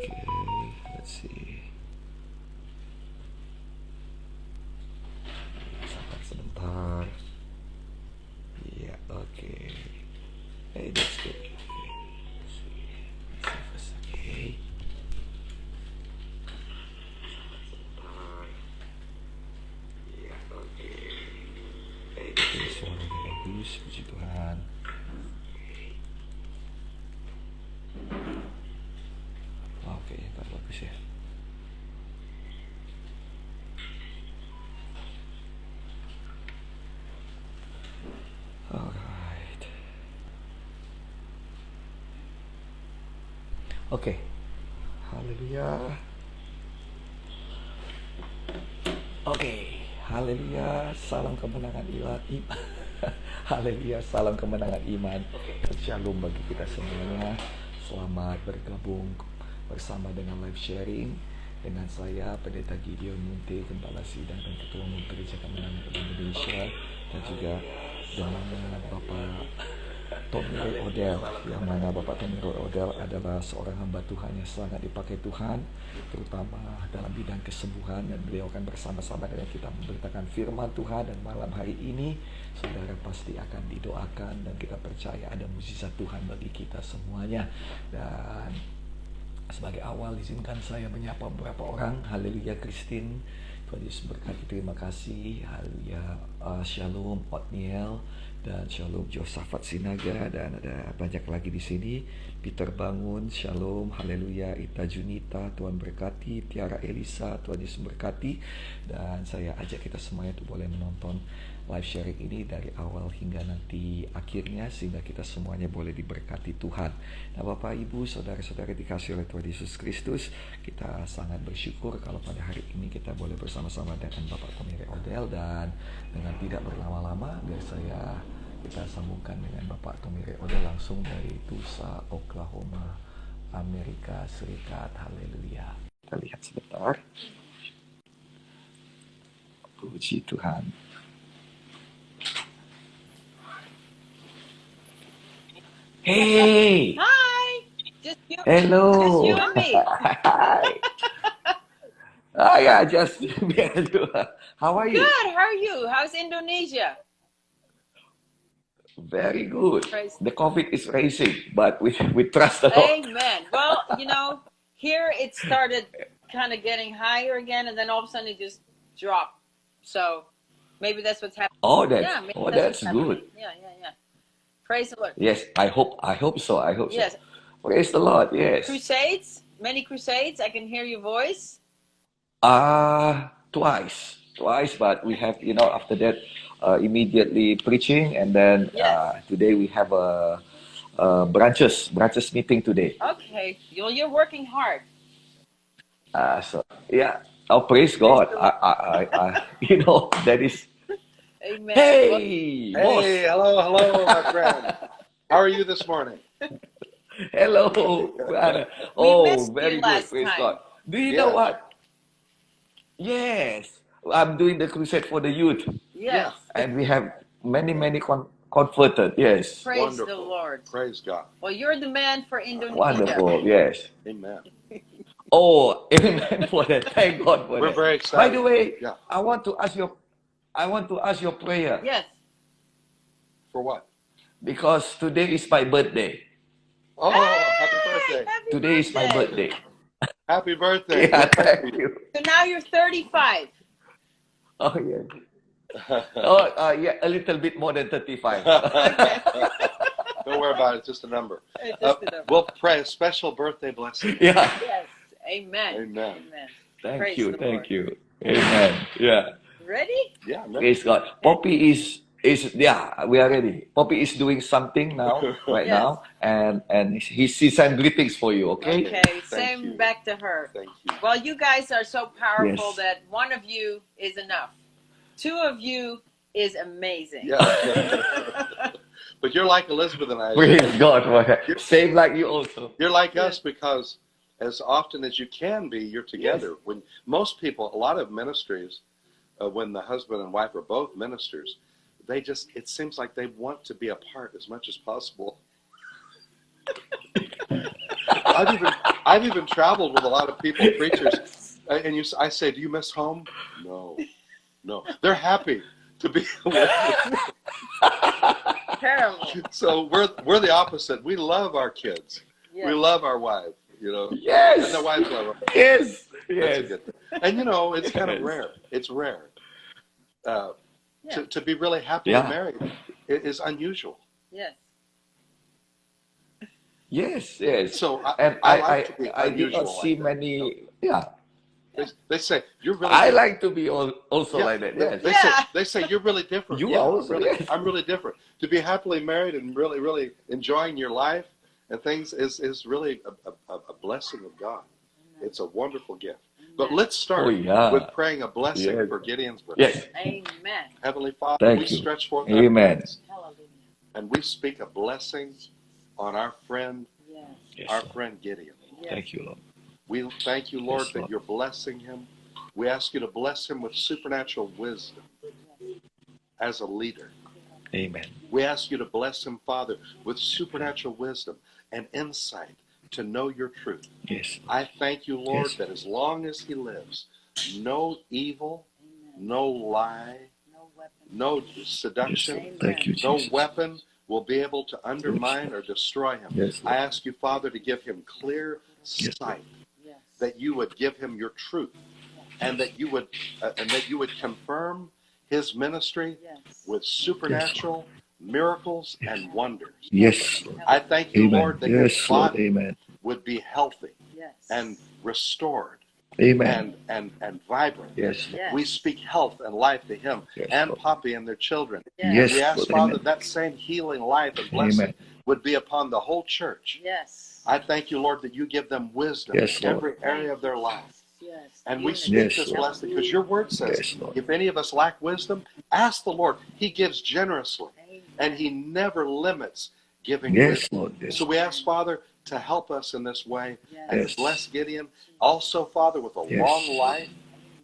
Okay, let's see. Sabar sebentar. Yeah, okay. Hey, that's good. Okay. Let's see. Let's see first. Okay. Yeah, okay. Hey, betul suaranya bagus, puji Tuhan. Oke, nggak bagus ya. Alright. Oke. Haleluya. Oke. Haleluya. Salam kemenangan iman. Haleluya. Salam kemenangan iman. Shalom bagi kita semuanya. Selamat bergabung bersama dengan live sharing dengan saya Pendeta Gideon Munte, Gembala Sidang dan Ketua Umum Gereja Kemenangan Indonesia, dan juga dengan Bapak Tommy Roy Odell, yang mana Bapak Tommy Roy Odell adalah seorang hamba Tuhan yang sangat dipakai Tuhan, terutama dalam bidang kesembuhan, dan beliau akan bersama-sama dengan kita memberitakan firman Tuhan. Dan malam hari ini saudara pasti akan didoakan, dan kita percaya ada mukjizat Tuhan bagi kita semuanya. Dan sebagai awal izinkan saya menyapa beberapa orang. Haleluya Christine, Tuhan Yesus berkati, terima kasih. Haleluya. Shalom Otniel, dan Shalom Josafat Sinaga, dan ada banyak lagi di sini. Peter Bangun, Shalom, Haleluya. Ita Junita, Tuhan berkati. Tiara Elisa, Tuhan Yesus berkati. Dan saya ajak kita semuanya untuk boleh menonton live sharing ini dari awal hingga nanti akhirnya, sehingga kita semuanya boleh diberkati Tuhan. Nah, Bapak Ibu, saudara-saudara dikasih oleh Tuhan Yesus Kristus, kita sangat bersyukur kalau pada hari ini kita boleh bersama-sama dengan Bapak Tommy Roy Odell. Dan dengan tidak berlama-lama, biar kita sambungkan dengan Bapak Tommy Roy Odell langsung dari Tulsa, Oklahoma, Amerika Serikat. Haleluya. Kita lihat sebentar. Puji Tuhan. Hey, Hi. Just you hello. and me. Hi. Yeah, just me and you. How are you? Good. How are you? How's Indonesia? Very good. Praise. The COVID is rising, but we trust the Lord. Amen. Well, here it started kind of getting higher again, and then all of a sudden it just dropped. So maybe that's what's happening. Oh, Yeah, maybe that's what's happening. good. Yeah. Praise the Lord. Yes, I hope so. Yes. Praise the Lord. Yes. Crusades? Many crusades? I can hear your voice. Twice, but we have, after that, immediately preaching, and then Yes. today we have a branches meeting today. Okay. You're working hard. So yeah. Oh, praise God. I that is. Amen. Hey, boss. Hey, hello, my friend. How are you this morning? Hello, brother. We Oh, missed you very good. last Praise time. God. Do you know Yes. what? Yes, I'm doing the crusade for the youth, Yes. and we have many converted. Yes, Praise the Wonderful. Lord. Praise God. Well, you're the man for Indonesia. wonderful. Yes. Amen. Oh, amen for that. Thank God for We're that. very By excited. the way, Yeah. I want to ask your prayer, Yes. For what? because today is my birthday. Oh, happy birthday. Happy Today is my birthday. Happy birthday. Yeah, Good thank you. So now you're 35. Oh yeah. Yeah, a little bit more than 35. Don't worry about it. It's just a number. It's just a number. We'll pray a special birthday blessing. Yeah. Yes. Amen. Amen. Thank Praise you. the Thank Lord. you. Amen. Yeah. Ready? Yeah. I'm ready. Praise God. Poppy is yeah, we are ready. Poppy is doing something now, right Yes. now, and he sends greetings for you. Okay. Okay. Thank Same you. back to her. Thank you. Well, you guys are so powerful Yes. that one of you is enough. Two of you is amazing. Yeah. But you're like Elizabeth and I. Praise God for that. Same like you also. You're like us because as often as you can be, you're together. When most people, a lot of ministries, when the husband and wife are both ministers, it seems like they want to be apart as much as possible. I've even traveled with a lot of people, preachers, and I say, "Do you miss home?" No, no. They're happy to be away. Terrible. So we're the opposite. We love our kids. Yes. We love our wife. You know. Yes. And the wives love our. Yes. That's a Yes. good thing. And you know, it's kind of Yes. rare. It's rare. Yeah. To be really happily Yeah. married is unusual. Yes. Yes. Yes. So And I like to be I did unusual not see like that. many. Yeah. They say you're really. I different." like to be also Yeah, like that. Yes. They say you're really different. You Yeah, also, yes. I'm really different. To be happily married and really enjoying your life and things is really a blessing of God. It's a wonderful gift. But let's start Oh, yeah. with praying a blessing Yes. for Gideon's birthday. Yes. Amen. Heavenly Father, Thank we you. stretch forth our Amen. hands Hallelujah. and we speak a blessing on our friend, Yes. Yes, our Lord. friend Gideon. Yes. Thank you, Lord. We thank you, Lord, Yes, that Lord. you're blessing him. We ask you to bless him with supernatural wisdom as a leader. Amen. We ask you to bless him, Father, with supernatural wisdom and insight to know your truth. Yes. I thank you, Lord, Yes. that as long as he lives, no evil, Amen. no lie, No weapon. no Yes. seduction, Amen. Thank you, no Jesus. weapon will be able to undermine or destroy him. Yes, I Lord. ask you, Father, to give him clear Yes, sight, Yes. that you would give him your truth, and that you would confirm his ministry Yes. with supernatural miracles and wonders. Yes, Lord. I thank you, Amen. Lord, that Yes, his Lord. body Amen. would be healthy Yes. and restored Amen. and vibrant. Yes, Lord. Yes. We speak health and life to him Yes, and Lord. Poppy and their children. Yes, We ask, Lord. Father, Amen. that same healing life and blessing Amen. would be upon the whole church. Yes. I thank you, Lord, that you give them wisdom Yes, in Lord. every area of their life. Yes. And we Unity. speak Yes, this Lord. blessing because your word says, Yes, Lord. if any of us lack wisdom, ask the Lord. He gives generously, Amen. and he never limits giving Yes, wisdom. Lord. Yes. So we ask, Father, to help us in this way and Yes. to bless Gideon. Also, Father, with a Yes. long life,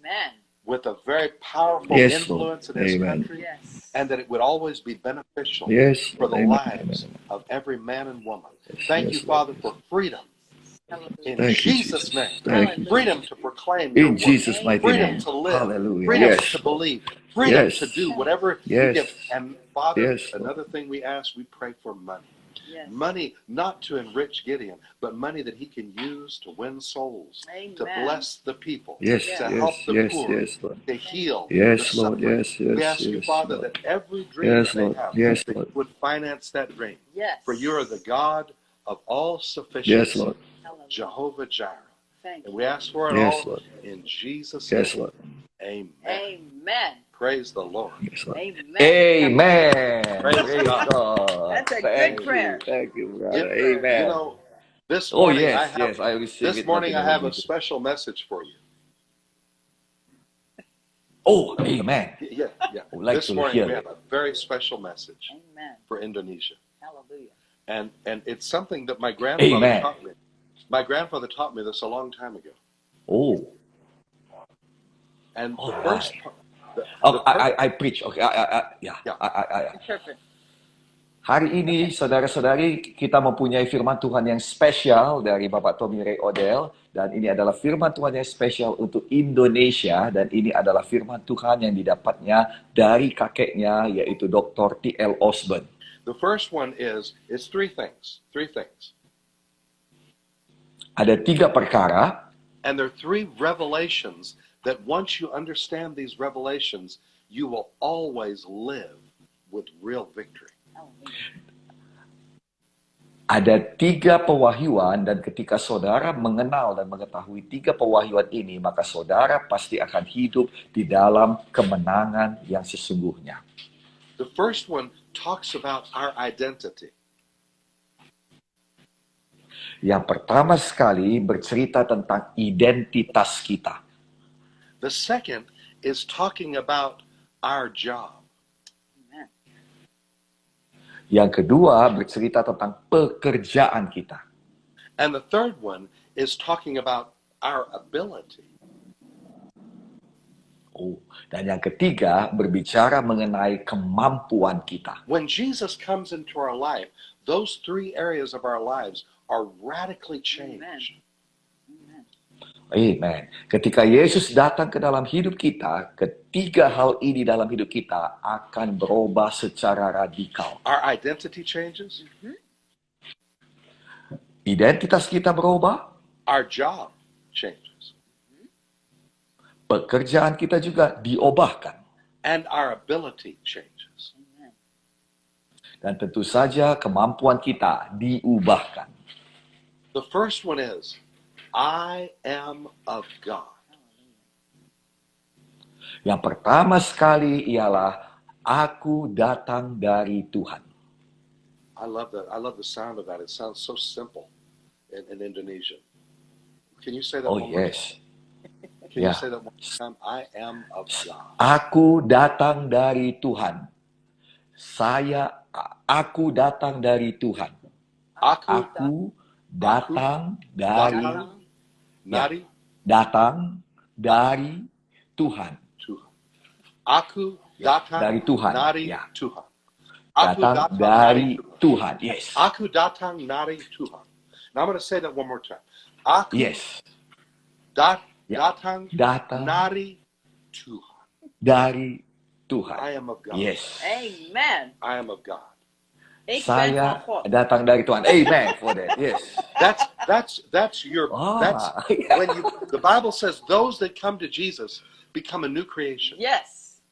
Amen. with a very powerful Yes, Lord. influence in his Amen. country, Yes. and that it would always be beneficial Yes, for Lord. the Amen. lives Amen. of every man and woman. Yes, Thank yes, you, Lord. Father, for freedom Hallelujah. in Thank you, Jesus' Jesus. name. Thank you, Freedom Jesus. to proclaim your In word. Jesus' mighty Freedom name. to live. Hallelujah. Freedom Yes, to Lord. believe. Freedom Yes. to do whatever you Yes. give. And Father, Yes, Lord. another thing we ask, we pray for money. Yes. Money not to enrich Gideon, but money that he can use to win souls, to Amen. bless the people, Yes, Yes. to yes, help the yes, poor, yes, Lord. to heal the Yes, Lord. suffering. Yes, We yes, ask you, yes, Father, Lord. that every dream Yes, that they Lord. have, Yes, that Lord. you would finance that dream. Yes. For you are the God of all Yes, sufficiency, Lord. Hallelujah. Jehovah Jireh. Thank And you. we ask for it Yes, all Lord. in Jesus' Yes, name. Lord. Amen. Amen. Praise the Lord. Yes, Lord. Amen. Amen. Praise Praise God. God. That's a Thank good prayer. you. Thank you, It, brother. Good prayer. you Amen. know, this Oh, morning yes, yes. I receive it. I have a Jesus. special message for you. Oh, amen. Yeah. I would like This to morning hear we it. have a very special message Amen. for Indonesia. Hallelujah. And it's something that my grandfather Amen. taught me. My grandfather taught me this a long time ago. Oh, And all the first right. part, Oh, I preach. Okay, yeah. Yeah. Interpret. Hari ini, saudara-saudari, kita mempunyai firman Tuhan yang spesial dari Bapak Tommy Ray Odell. Dan ini adalah firman Tuhan yang spesial untuk Indonesia. Dan ini adalah firman Tuhan yang didapatnya dari kakeknya, yaitu Dr. T.L. Osborne. the first one is, it's three things. Ada 3 perkara, And there are 3 revelations that once you understand these revelations, you will always live with real victory. ada 3 pewahyuan, dan ketika saudara mengenal dan mengetahui 3 pewahyuan ini, maka saudara pasti akan hidup di dalam kemenangan yang sesungguhnya. The first one talks about our identity. Yang pertama sekali bercerita tentang identitas kita. The second is talking about our job. Amen. Yang kedua bercerita tentang pekerjaan kita. And the third one is talking about our ability. Oh, dan yang ketiga berbicara mengenai kemampuan kita. When Jesus comes into our life, those 3 areas of our lives are radically changed. Amen. Ketika Yesus datang ke dalam hidup kita, ketiga hal ini dalam hidup kita akan berubah secara radikal. Our identity changes, Identitas kita berubah, our job changes, pekerjaan kita juga diubahkan. and our ability changes. Dan tentu saja kemampuan kita diubahkan. The first one is, I am of God. Yang pertama sekali ialah aku datang dari Tuhan. I love that. I love the sound of that. It sounds so simple in Indonesian. Can you say that Oh one more yes. time? Can Yeah. you say that one more time? I am of God. Aku datang dari Tuhan. Aku datang dari Tuhan. Aku datang dari Nari datang dari Tuhan. Tuhan. Aku datang Dari Tuhan. nari Ya. Tuhan. Aku Datang nari dari Tuhan. Tuhan. Yes. Aku datang nari Tuhan. Now I'm going to say that one more time. Aku Yes. Ya. datang Datang nari Tuhan. dari I Tuhan. am of God. Yes. Amen. I am of God. Saya Amen. datang dari Tuhan. Amen for that. Yes. That's your that's yeah. when you the Bible says those that come to Jesus become a new creation. Yes.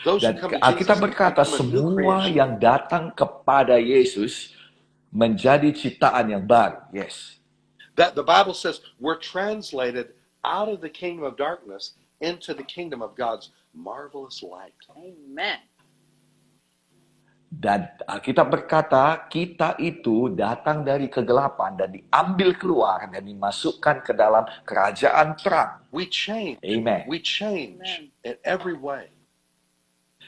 Those who Dan come to Alkitab Jesus berkata become a new semua creation. yang datang kepada Yesus menjadi ciptaan yang baru. Yes. That the Bible says we're translated out of the kingdom of darkness into the kingdom of God's marvelous light. Amen. Dan Alkitab berkata kita itu datang dari kegelapan dan diambil keluar dan dimasukkan ke dalam kerajaan terang. We change. Amen. We change Amen. in every way.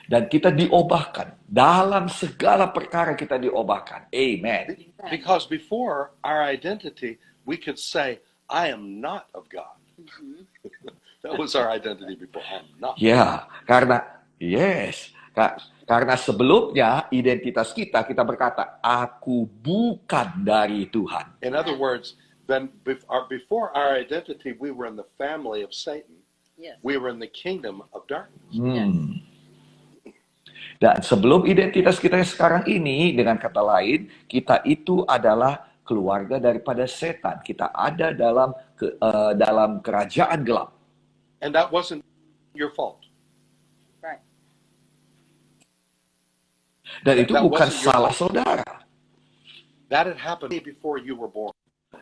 Dan kita diubahkan. Dalam segala perkara kita diubahkan. Amen. Because before our identity, we could say, I am not of God. That was our identity before. I am not. Ya, karena sebelumnya identitas kita berkata, aku bukan dari Tuhan. In other words, then before our identity, we were in the family of Satan. Yes. We were in the kingdom of darkness. Dan sebelum identitas kita yang sekarang ini, dengan kata lain, kita itu adalah keluarga daripada setan. Kita ada dalam kerajaan gelap. And that wasn't your fault. Right. Dan itu That bukan wasn't your salah fault. saudara. That had happened before you were born.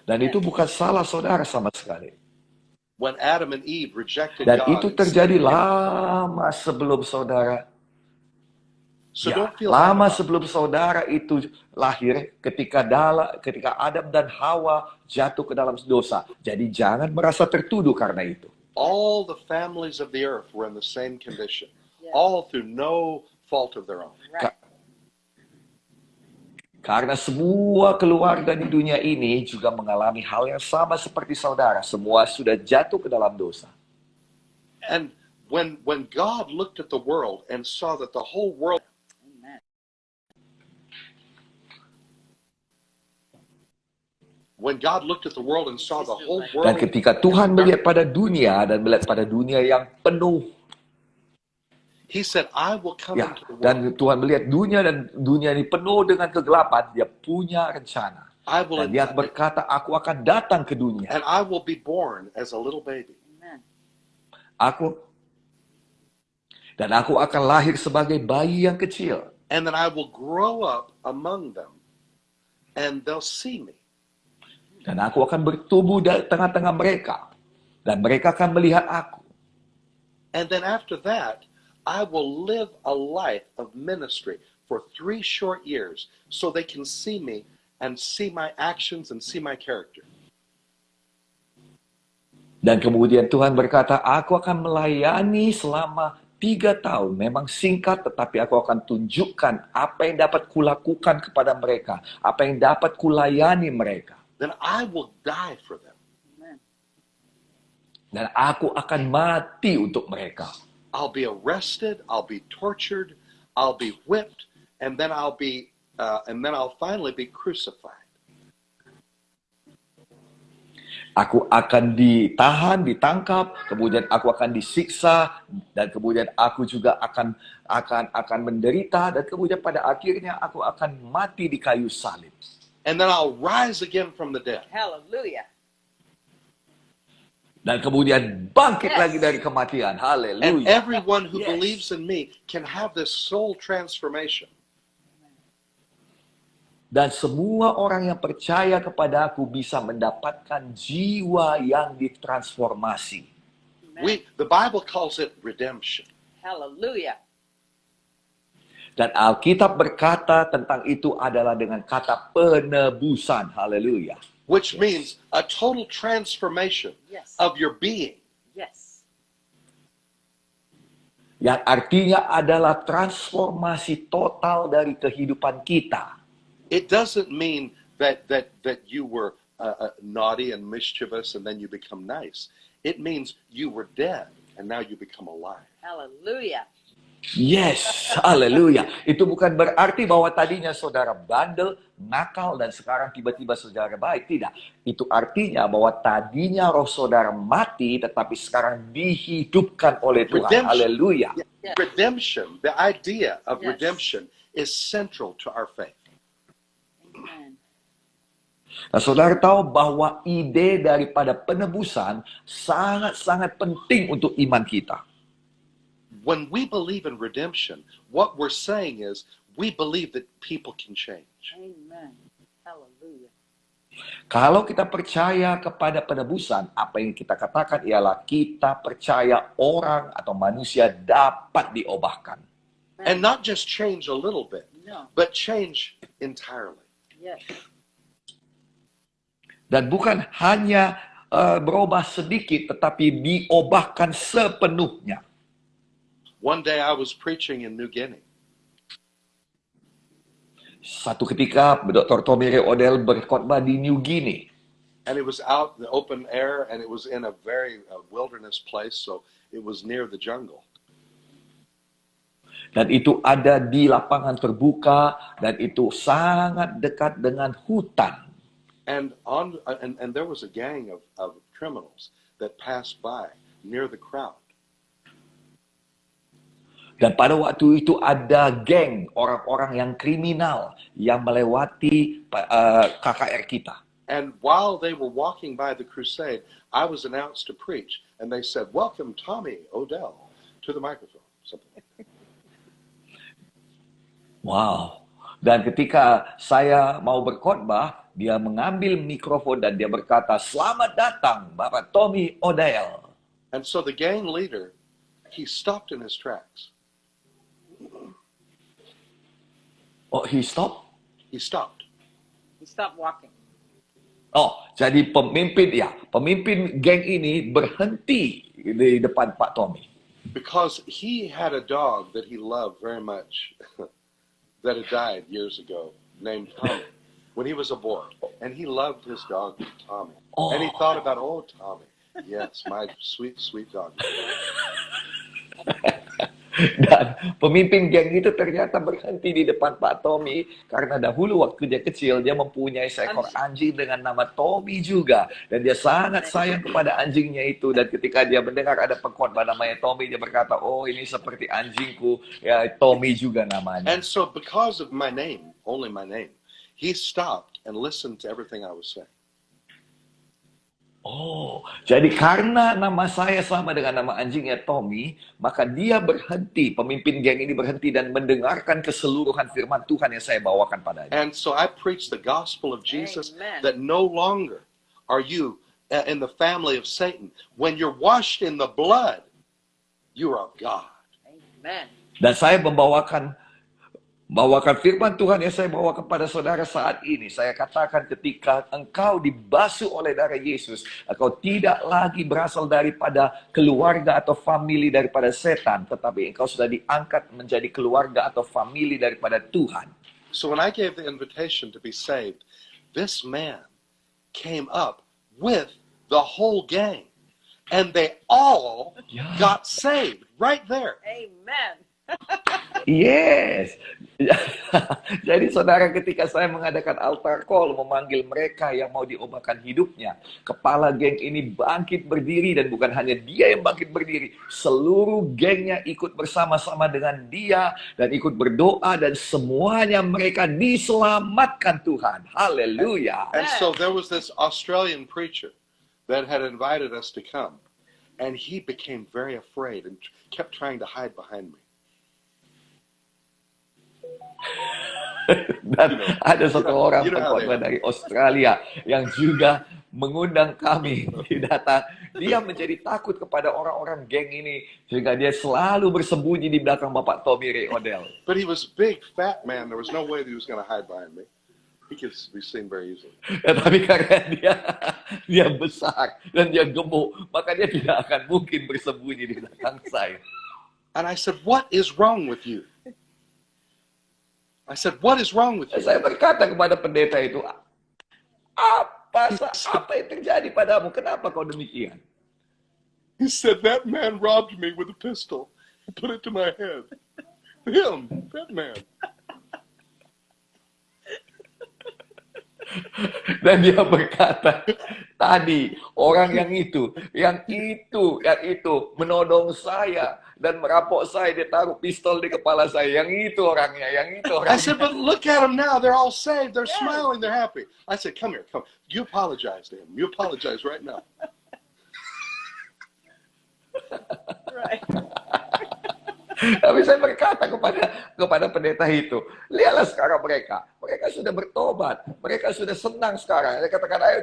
Dan itu bukan salah saudara sama sekali. When Adam and Eve rejected Dan God. itu and terjadi sinned. lama sebelum saudara. So Ya, don't feel lama bad about it. sebelum saudara itu lahir, ketika Adam dan Hawa jatuh ke dalam dosa. Jadi jangan merasa tertuduh karena itu. All the families of the earth were in the same condition. Yes. All through no fault of their own. Right. Karena semua keluarga di dunia ini juga mengalami hal yang sama seperti saudara. Semua sudah jatuh ke dalam dosa. And when God looked at the world and saw that the whole world, Amen. when God looked at the world and saw the whole Dan world, ketika Tuhan melihat pada dunia dan melihat pada dunia yang penuh, He said, I will come ya, into the world. dan Tuhan melihat dunia dan dunia ini penuh dengan kegelapan, Dia punya rencana. I will, Dan Dia berkata, aku akan datang ke dunia. and I will be born as a little baby. Amen. Dan aku akan lahir sebagai bayi yang kecil. And then I will grow up among them, and they'll see me. Dan aku akan bertumbuh di tengah-tengah mereka. Dan mereka akan melihat aku. And then after that, I will live a life of ministry for 3 short years so they can see me and see my actions and see my character. Dan kemudian Tuhan berkata, aku akan melayani selama 3 tahun. Memang singkat, tetapi aku akan tunjukkan apa yang dapat kulakukan kepada mereka. Apa yang dapat kulayani mereka. Then I will die for them. Amen. Dan aku akan mati untuk mereka. I'll be arrested, I'll be tortured, I'll be whipped, and then I'll finally be crucified. Aku akan ditahan, ditangkap, kemudian aku akan disiksa, dan kemudian aku juga akan menderita, dan kemudian pada akhirnya aku akan mati di kayu salib. And then I'll rise again from the dead. Hallelujah. Dan kemudian bangkit Yes. lagi dari kematian. And Haleluya. everyone who Yes. believes in me can have this soul transformation. Dan semua orang yang percaya kepada aku bisa mendapatkan jiwa yang ditransformasi. Amen. The Bible calls it redemption. Hallelujah. Dan Alkitab berkata tentang itu adalah dengan kata penebusan. Haleluya. Which means a total transformation Yes. of your being. Yes. Yang artinya adalah transformasi total dari kehidupan kita. It doesn't mean that you were naughty and mischievous and then you become nice. It means you were dead and now you become alive. Hallelujah. Yes, haleluya. Itu bukan berarti bahwa tadinya saudara bandel, nakal, dan sekarang tiba-tiba saudara baik. Tidak. Itu artinya bahwa tadinya roh saudara mati, tetapi sekarang dihidupkan oleh Tuhan. Redemption. Haleluya. Yes. Redemption, the idea of Yes. redemption is central to our faith. Amen. Nah, saudara tahu bahwa ide daripada penebusan sangat-sangat penting untuk iman kita. When we believe in redemption, what we're saying is we believe that people can change. Amen. Hallelujah. Kalau kita percaya kepada penebusan, apa yang kita katakan ialah kita percaya orang atau manusia dapat diubahkan. And not just change a little bit, No. but change entirely. Yes. Dan bukan hanya berubah sedikit, tetapi diubahkan sepenuhnya. One day I was preaching in New Guinea. Satu ketika, Dr. Tommy Ray Odell berkhotbah di New Guinea. And it was out in the open air, and it was in a very wilderness place, so it was near the jungle. Dan itu ada di lapangan terbuka, dan itu sangat dekat dengan hutan. And there was a gang of criminals that passed by near the crowd. Dan pada waktu itu ada geng orang-orang yang kriminal yang melewati KKR kita. And while they were walking by the crusade, I was announced to preach, and they said, "Welcome, Tommy Odell, to the microphone." Something like that. Wow. Dan ketika saya mau berkhotbah, dia mengambil mikrofon dan dia berkata, "Selamat datang, Bapak Tommy Odell." And so the gang leader, he stopped in his tracks. Oh, he stop? He stopped. He stopped walking. Oh, jadi pemimpin geng ini berhenti di depan Pak Tommy. Because he had a dog that he loved very much that had died years ago, named Tommy, when he was a boy. And he loved his dog, Tommy. Oh. And he thought about, oh, Tommy, yes, my sweet, sweet dog. Dan pemimpin geng itu ternyata berhenti di depan Pak Tommy karena dahulu waktu dia kecil dia mempunyai seekor anjing dengan nama Tommy juga, dan dia sangat sayang kepada anjingnya itu. Dan ketika dia mendengar ada pengkhotbah namanya Tommy, dia berkata, oh ini seperti anjingku, ya Tommy juga namanya. And so because of my name, only my name, he stopped and listened to everything I was saying. Oh, jadi karena nama saya sama dengan nama anjingnya Tommy, maka dia berhenti, pemimpin geng ini berhenti dan mendengarkan keseluruhan firman Tuhan yang saya bawakan padanya. And so I preached the gospel of Jesus, Amen. that no longer are you in the family of Satan. When you're washed in the blood, you are of God. Amen. Dan saya membawakan firman Tuhan yang saya bawa kepada saudara saat ini. Saya katakan ketika engkau dibasuh oleh darah Yesus, engkau tidak lagi berasal daripada keluarga atau famili daripada setan, tetapi engkau sudah diangkat menjadi keluarga atau famili daripada Tuhan. So when I gave the invitation to be saved, this man came up with the whole gang. And they all got saved right there. Amen. Yes. Jadi saudara, ketika saya mengadakan altar call, memanggil mereka yang mau diubahkan hidupnya, kepala geng ini bangkit berdiri, dan bukan hanya dia yang bangkit berdiri, seluruh gengnya ikut bersama-sama dengan dia dan ikut berdoa, dan semuanya mereka diselamatkan Tuhan. Haleluya. And so there was this Australian preacher that had invited us to come. And he became very afraid and kept trying to hide behind me. Dan ada satu orang you know how pengkhotbah they dari Australia yang juga mengundang kami datang. Dia menjadi takut kepada orang-orang geng ini, sehingga dia selalu bersembunyi di belakang Bapak Tommy Ray Odell. But he was a big, fat man. There was no way that he was going to hide behind me. He could be seen very easily. Ya, tapi karena dia besar dan dia gemuk, maka dia tidak akan mungkin bersembunyi di belakang saya. And I said, what is wrong with you? I said, what is wrong with you? Saya berkata kepada pendeta itu, apa yang terjadi padamu? Kenapa kau demikian? He said, that man robbed me with a pistol. He put it to my head. Him, that man. Dan dia berkata, tadi orang yang itu menodong saya dan merampok saya, dia taruh pistol di kepala saya. Yang itu orangnya. I said, but look at them now. They're all saved. They're smiling. They're happy. I said, come here, come. You apologize to him. You apologize right now. Right. Tapi saya berkata kepada pendeta itu, lihatlah sekarang mereka sudah bertobat, mereka sudah senang sekarang. Dia katakan, ayo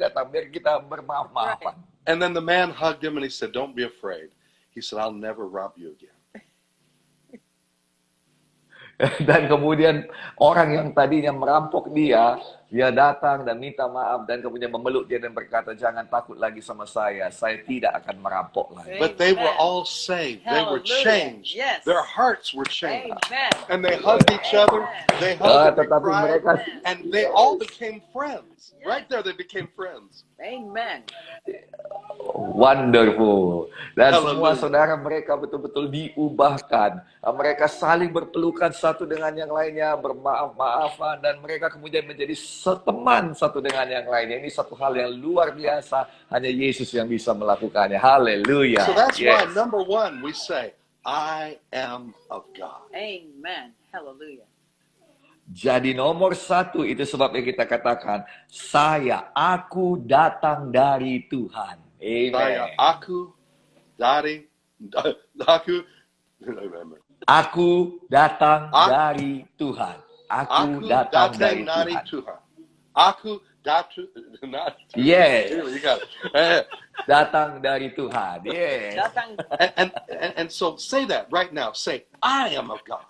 datang, biar kita bermaaf-maafan. And then the man hugged him and he said, don't be afraid. He said, I'll never rob you again. Dan kemudian orang yang tadinya merampok dia datang dan minta maaf, dan kemudian memeluk dia dan berkata, jangan takut lagi sama saya tidak akan merampok lagi. But they were all saved. They were Hallelujah. changed. Yes. Their hearts were changed. Amen. And they hugged each other. They hugged and they Tetapi cried. mereka And they all became friends. Right there, they became friends. Amen. wonderful. Dan semua Hallelujah. saudara mereka betul-betul diubahkan. Mereka saling berpelukan satu dengan yang lainnya, bermaaf-maafan, dan mereka kemudian menjadi seteman satu dengan yang lainnya. Ini satu hal yang luar biasa, hanya Yesus yang bisa melakukannya. Haleluya. So that's why, Yes. number one, we say, I am of God. Amen. Hallelujah. Jadi nomor satu, itu sebabnya kita katakan, aku datang dari Tuhan. Saya, Amen. aku dari, aku, Aku datang Aku- dari Tuhan. Aku aku datang dari dari Tuhan. Tuhan. Aku datang, not Yes. You got it. Datang dari Tuhan. Yes. Datang. And so say that right now. Say, I am of God.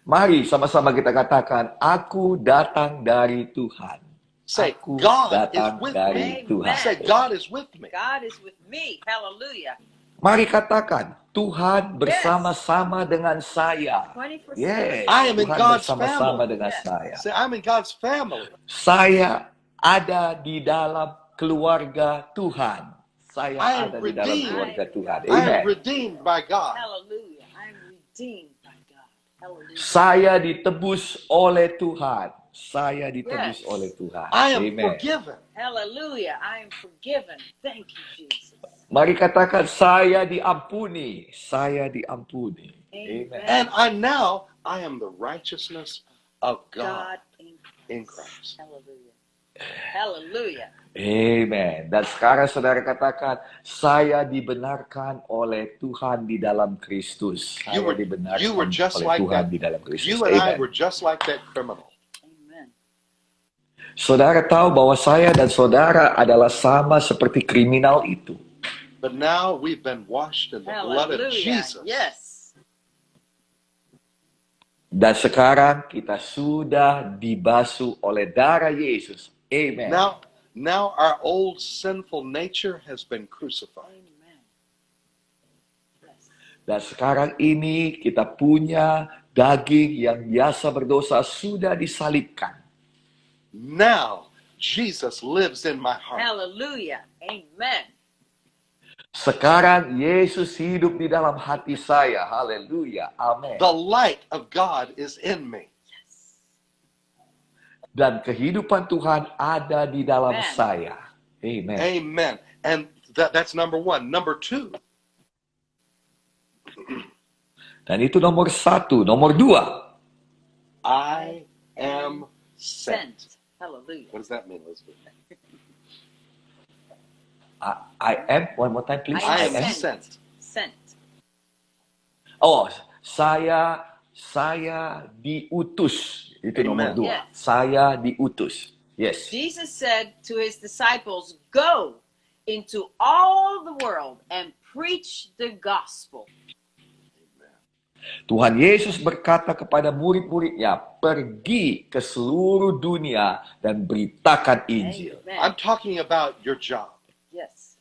Mari sama-sama kita katakan, aku datang dari Tuhan. Say, Aku God is datang with dari me. Tuhan. Say, God is with me. God is with me. Hallelujah. Mari katakan, Tuhan bersama-sama dengan saya. 24/7. Yes. I am in Tuhan God's bersama-sama family. dengan Yes. saya. Say, I'm in God's family. Saya ada di dalam keluarga Tuhan. Saya I am ada di dalam redeemed. keluarga Tuhan. I am Amen. redeemed by God. Hallelujah. I am redeemed by God. Hallelujah. Saya ditebus oleh Tuhan. Saya ditebus Yes. oleh Tuhan. I am Amen. forgiven. Hallelujah. I am forgiven. Thank you, Jesus. Mari katakan, saya diampuni. Saya diampuni. Amen. And I am the righteousness of God God in Christ. Hallelujah. Hallelujah. Amen. Dan sekarang saudara katakan, saya dibenarkan oleh Tuhan di dalam Kristus. Saya You were dibenarkan just oleh like Tuhan that. di dalam Kristus. You and I Amen. were just like that criminal. Amen. Saudara tahu bahwa saya dan saudara adalah sama seperti kriminal itu. But now we've been washed in the blood of Hallelujah. Jesus. Yes. Dan sekarang kita sudah dibasuh oleh darah Yesus. Amen. Now our old sinful nature has been crucified. Amen. Yes. Dan sekarang ini kita punya daging yang biasa berdosa sudah disalibkan. Now Jesus lives in my heart. Hallelujah. Amen. Sekarang Yesus hidup di dalam hati saya. Haleluya. Amin. The light of God is in me. Dan kehidupan Tuhan ada di dalam Amen. saya. Amen. Amen. And that's number one. Number two, Dan itu nomor 1. Nomor 2. I am sent. Sent. Hallelujah. What does that mean, Elizabeth? I am, one more time please. I am sent. sent. Sent. Oh, saya diutus. Itu nomor Amen. 2. Yes. Saya diutus. Yes. Jesus said to his disciples, "Go into all the world and preach the gospel." Tuhan Yesus berkata kepada murid-muridnya, pergi ke seluruh dunia dan beritakan Injil. Amen. I'm talking about your job. Yes.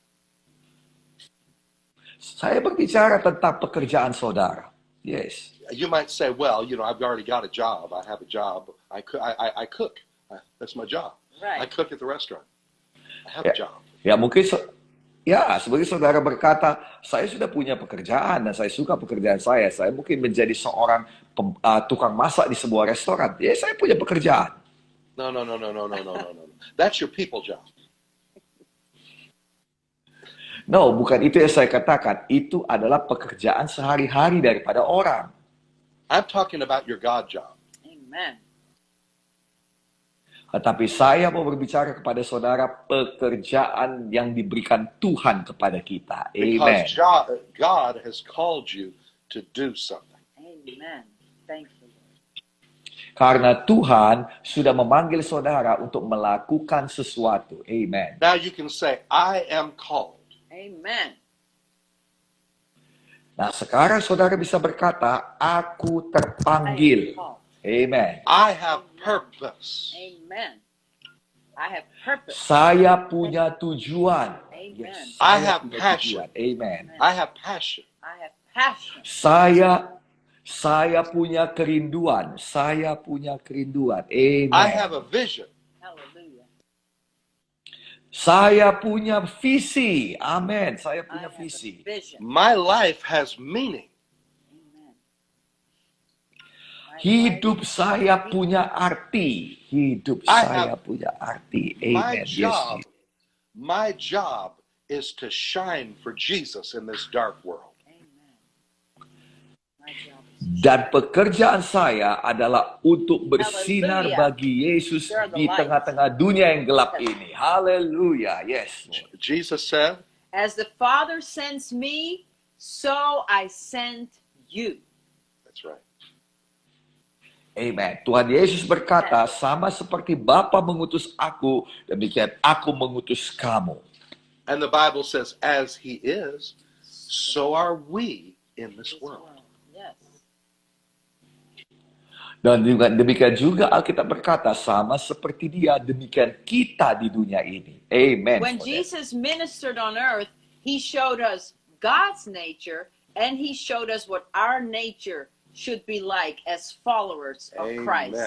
Saya berbicara tentang pekerjaan saudara. Yes. You might say, well, I've already got a job. I have a job. I cook. That's my job. I Right. cook at the restaurant. I have a Ya, job. ya mungkin sebagai saudara berkata, saya sudah punya pekerjaan dan saya suka pekerjaan saya. Saya mungkin menjadi seorang tukang masak di sebuah restoran. Ya, saya punya pekerjaan. No. That's your people job. No, bukan itu yang saya katakan. Itu adalah pekerjaan sehari-hari daripada orang. I'm talking about your God job. Amen. Tetapi saya mau berbicara kepada saudara pekerjaan yang diberikan Tuhan kepada kita. Amen. Because God has called you to do something. Amen. Thank you, Lord. Karena Tuhan sudah memanggil saudara untuk melakukan sesuatu. Amen. Now you can say, I am called. Amen. Nah, sekarang saudara bisa berkata, aku terpanggil. Amen. I have purpose. Amen. I have purpose. Saya punya tujuan. Amen. Yes, I saya have punya passion. tujuan. Amen. I have passion. I have passion. Saya punya kerinduan. Saya punya kerinduan. Amen. I have a vision. Hallelujah. Saya punya visi. Amin. Saya I punya have a visi. vision. My life has meaning. Amen. My Hidup life- saya punya arti. Hidup I saya have- punya arti. My Amen. job, Yes. my job is to shine for Jesus in this dark world. Amen. My job is Dan pekerjaan saya adalah untuk bersinar Hallelujah. bagi Yesus You're the di light. tengah-tengah dunia yang gelap ini. Haleluya. Yes. Lord. Jesus said, As the Father sends me, so I send you. that's right. Amen. Tuhan Yesus berkata, sama seperti Bapa mengutus aku, demikian aku mengutus kamu. And the Bible says, as he is, so are we in this world. Yes. Dan demikian juga Alkitab berkata, sama seperti dia, demikian kita di dunia ini. Amen. When saudara. Jesus ministered on earth, he showed us God's nature and he showed us what our nature should be like as followers of Christ.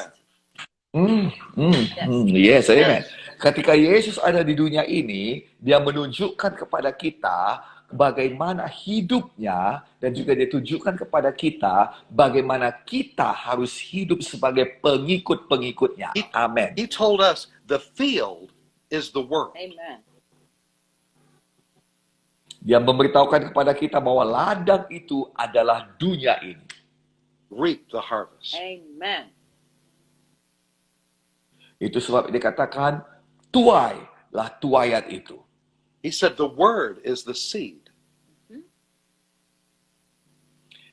Yes, amen. Ketika Yesus ada di dunia ini, dia menunjukkan kepada kita bagaimana hidupnya dan juga dia tunjukkan kepada kita bagaimana kita harus hidup sebagai pengikut-pengikutnya. Amin. He told us the field is the world. Amen. Dia memberitahukan kepada kita bahwa ladang itu adalah dunia ini. Reap the harvest. Amen. Itu sebab dikatakan tuailah tuaian itu. He said the word is the seed.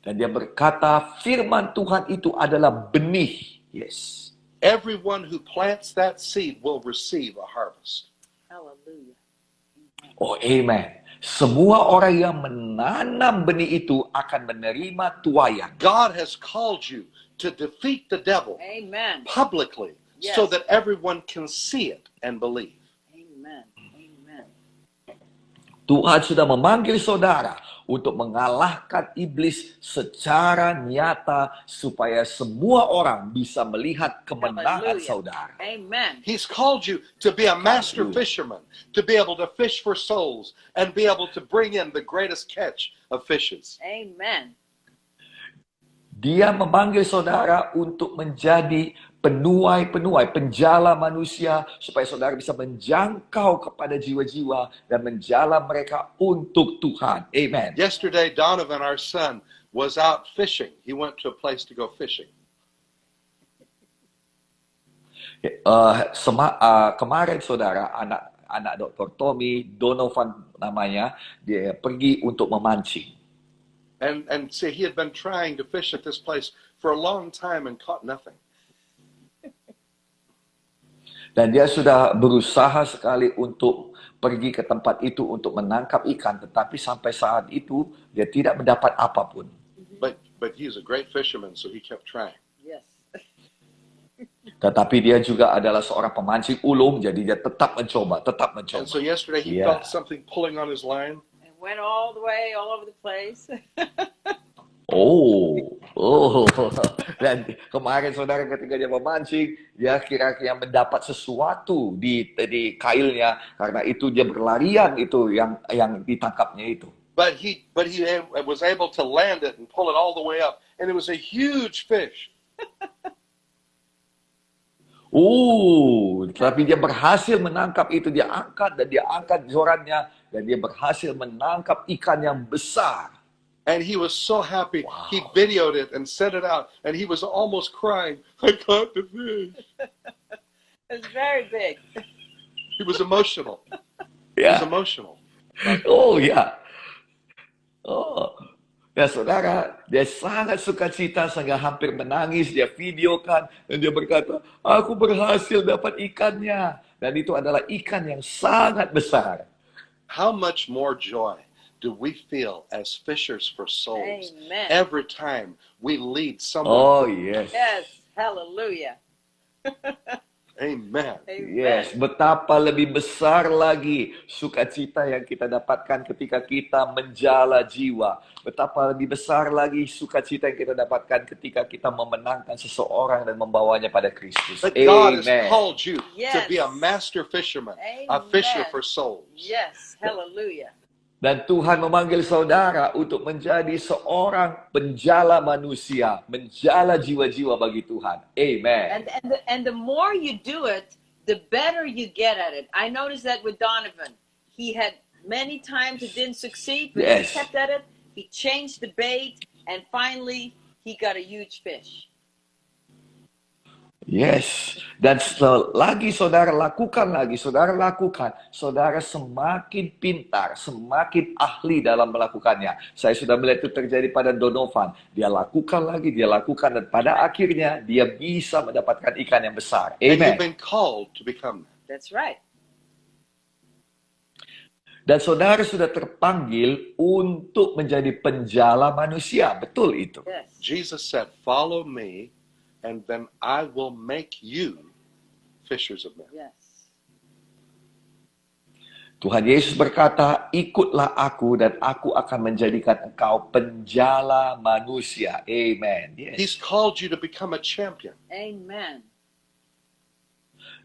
Dan dia berkata firman Tuhan itu adalah benih. Yes. Everyone who plants that seed will receive a harvest. Hallelujah. Oh, amen. Semua orang yang menanam benih itu akan menerima tuaian. God has called you to defeat the devil Amen. publicly Yes. so that everyone can see it and believe. Amen. Amen. Tuhan sudah memanggil saudara untuk mengalahkan iblis secara nyata supaya semua orang bisa melihat kemenangan Hallelujah. saudara. Amen. He's called you to be a master Hallelujah. fisherman, to be able to fish for souls and be able to bring in the greatest catch of fishes. Amen. Dia memanggil saudara untuk menjadi penuai-penuai, penjala manusia, supaya saudara bisa menjangkau kepada jiwa-jiwa dan menjala mereka untuk Tuhan. Amen. Yesterday, Donovan, our son, was out fishing. He went to a place to go fishing. Kemarin saudara, anak Dr. Tommy, Donovan namanya, dia pergi untuk memancing. And see, he had been trying to fish at this place for a long time and caught nothing. Dan dia sudah berusaha sekali untuk pergi ke tempat itu untuk menangkap ikan, tetapi sampai saat itu dia tidak mendapat apapun. But he's a great fisherman, so he kept trying. Yes. Tetapi dia juga adalah seorang pemancing ulung, jadi dia tetap mencoba. And so yesterday he Yeah. felt something pulling on his line. And went all the way, all over the place. Oh. Dan kemarin saudara ketika dia memancing, dia kira-kira mendapat sesuatu di kailnya, karena itu dia berlarian itu yang ditangkapnya itu. But he was able to land it and pull it all the way up, and it was a huge fish. Tapi dia berhasil menangkap itu, dia angkat jorannya, dan dia berhasil menangkap ikan yang besar. And he was so happy. Wow. He videoed it and sent it out, and he was almost crying. I caught the fish. It's very big. He was emotional. He Ya. was emotional. Ya. Ya saudara, dia sangat sukacita sehingga hampir menangis, dia videokan, dan dia berkata, aku berhasil dapat ikannya. Dan itu adalah ikan yang sangat besar. How much more joy do we feel as fishers for souls Amen. every time we lead someone? Oh yes. Yes. Hallelujah. Amen. Amen. Yes, betapa lebih besar lagi sukacita yang kita dapatkan ketika kita menjala jiwa. Betapa lebih besar lagi sukacita yang kita dapatkan ketika kita memenangkan seseorang dan membawanya pada Kristus. But God has Amen. called you to Yes. be a master fisherman, a Amen. fisher for souls. Yes. Hallelujah. Dan Tuhan memanggil saudara untuk menjadi seorang penjala manusia, menjala jiwa-jiwa bagi Tuhan. Amen. And the more you do it, the better you get at it. I noticed that with Donovan. He had many times it didn't succeed, but Yes. he kept at it. He changed the bait, and finally he got a huge fish. Yes. Dan selagi saudara lakukan, saudara semakin pintar, semakin ahli dalam melakukannya. Saya sudah melihat itu terjadi pada Donovan. Dia lakukan, dan pada akhirnya dia bisa mendapatkan ikan yang besar. And you've Amen. been called to become that. That's right. Dan saudara sudah terpanggil untuk menjadi penjala manusia. Betul itu. Yes. Jesus said, "Follow me, and then I will make you fishers of men." Yes. Tuhan Yesus berkata, ikutlah aku dan aku akan menjadikan engkau penjala manusia. Amen. Yes. He's called you to become a champion. Amen.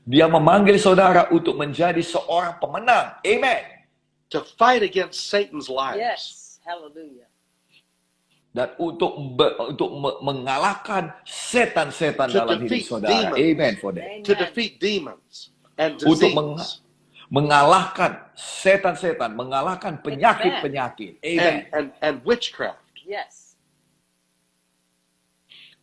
Dia memanggil saudara untuk menjadi seorang pemenang. Amen. To fight against Satan's lies. Yes. Hallelujah. Dan untuk mengalahkan setan-setan To dalam hidup defeat saudara. demons. Amen for that. Amen. To defeat demons and Untuk disease. mengalahkan setan-setan, mengalahkan penyakit-penyakit. Amen. And witchcraft. Yes.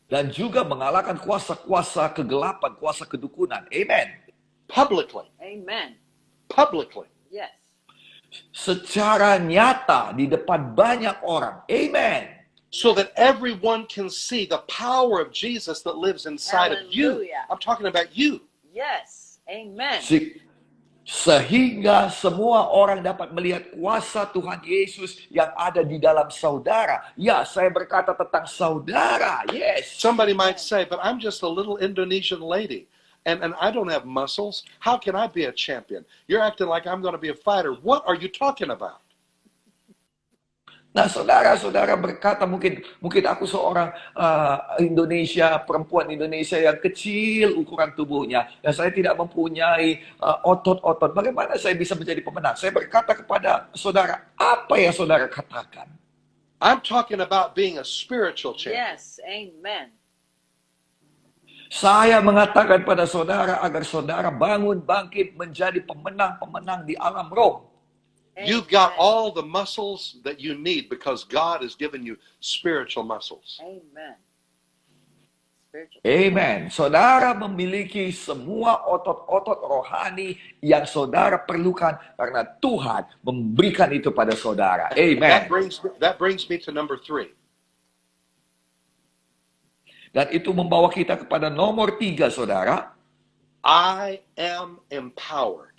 Dan juga mengalahkan kuasa-kuasa kegelapan, kuasa kedukunan. Amen. Publicly. Amen. Publicly. Yes. Secara nyata di depan banyak orang. Amen. So that everyone can see the power of Jesus that lives inside of you. Hallelujah. I'm talking about you. Yes. Amen. Sehingga semua orang dapat melihat kuasa Tuhan Yesus yang ada di dalam saudara. Ya, saya berkata tentang saudara. Yes. Somebody might say, but I'm just a little Indonesian lady. And I don't have muscles. How can I be a champion? You're acting like I'm going to be a fighter. What are you talking about? Nah, saudara-saudara berkata, mungkin aku seorang Indonesia, perempuan Indonesia yang kecil ukuran tubuhnya, dan saya tidak mempunyai otot-otot. Bagaimana saya bisa menjadi pemenang? Saya berkata kepada saudara, apa yang saudara katakan? I'm talking about being a spiritual champion. Yes, amen. Saya mengatakan pada saudara agar saudara bangun bangkit menjadi pemenang-pemenang di alam roh. You've got all the muscles that you need because God has given you spiritual muscles. Amen. Spiritual. Amen. Saudara memiliki semua otot-otot rohani yang saudara perlukan karena Tuhan memberikan itu pada saudara. Amen. That brings me to number 3. Dan itu membawa kita kepada nomor 3, saudara. I am empowered.